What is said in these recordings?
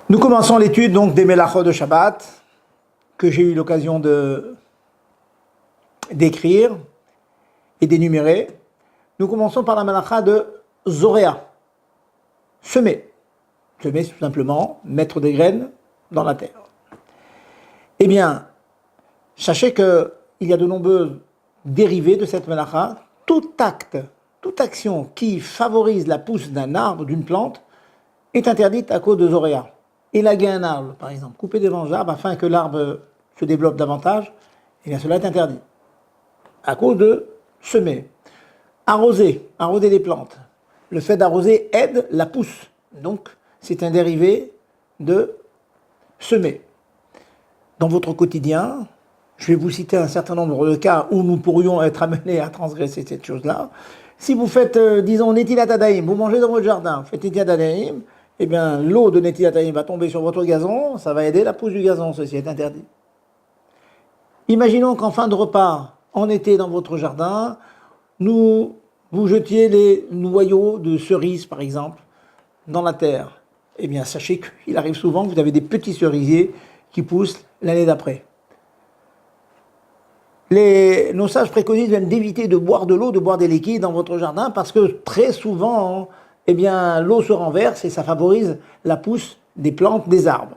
Nous commençons l'étude donc des Melachot de Shabbat, que j'ai eu l'occasion d'écrire et d'énumérer. Nous commençons par la Melacha de Zoréa, semer. Semer, c'est tout simplement mettre des graines dans la terre. Eh bien, sachez qu'il y a de nombreux dérivés de cette Melacha. Tout acte, toute action qui favorise la pousse d'un arbre, d'une plante, est interdite à cause de Zoréa. Élaguer un arbre, par exemple, couper des branches d'arbres afin que l'arbre se développe davantage, eh bien cela est interdit. À cause de semer. Arroser des plantes. Le fait d'arroser aide la pousse. Donc, c'est un dérivé de semer. Dans votre quotidien, je vais vous citer un certain nombre de cas où nous pourrions être amenés à transgresser cette chose-là. Si vous faites, disons, Netilat Adayim, vous mangez dans votre jardin, vous faites Netilat Adayim, eh bien, l'eau de Netilat Adayim va tomber sur votre gazon, ça va aider la pousse du gazon, ceci est interdit. Imaginons qu'en fin de repas, en été dans votre jardin, vous jetiez les noyaux de cerises, par exemple, dans la terre. Eh bien, sachez qu'il arrive souvent que vous avez des petits cerisiers qui poussent l'année d'après. Nos sages préconisent même d'éviter de boire de l'eau, de boire des liquides dans votre jardin, parce que très souvent, eh bien, l'eau se renverse et ça favorise la pousse des plantes, des arbres.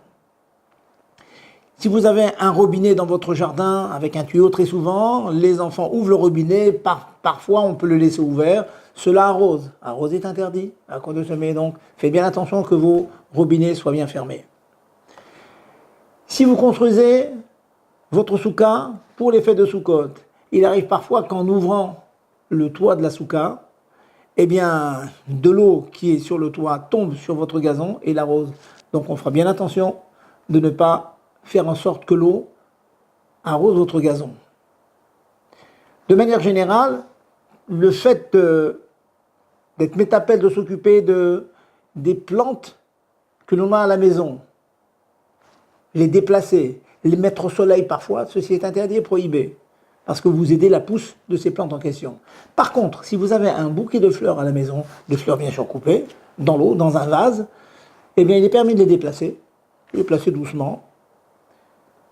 Si vous avez un robinet dans votre jardin avec un tuyau, très souvent, les enfants ouvrent le robinet, parfois on peut le laisser ouvert, cela arrose. Arroser est interdit à cause de semer, donc faites bien attention que vos robinets soient bien fermés. Si vous construisez votre souka pour les fêtes de Sukkot, il arrive parfois qu'en ouvrant le toit de la souka, eh bien, de l'eau qui est sur le toit tombe sur votre gazon et l'arrose. Donc on fera bien attention de ne pas faire en sorte que l'eau arrose votre gazon. De manière générale, le fait d'être métapel, de s'occuper des plantes que l'on a à la maison, les déplacer, les mettre au soleil parfois, ceci est interdit et prohibé, parce que vous aidez la pousse de ces plantes en question. Par contre, si vous avez un bouquet de fleurs à la maison, de fleurs bien sûr coupées, dans l'eau, dans un vase, eh bien il est permis de les placer doucement.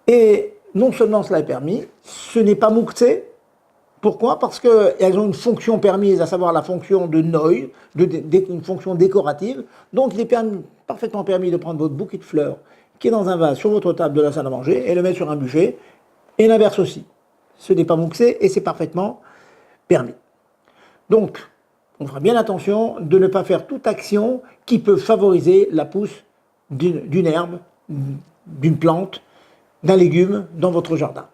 Et non seulement cela est permis, ce n'est pas mouktsé. Pourquoi ? Parce qu'elles ont une fonction permise, à savoir la fonction de noï, une fonction décorative. Donc il est parfaitement permis de prendre votre bouquet de fleurs qui est dans un vase sur votre table de la salle à manger et le mettre sur un buffet, et l'inverse aussi. Ce n'est pas mouktsé et c'est parfaitement permis. Donc, on fera bien attention de ne pas faire toute action qui peut favoriser la pousse d'une herbe, d'une plante, d'un légume dans votre jardin.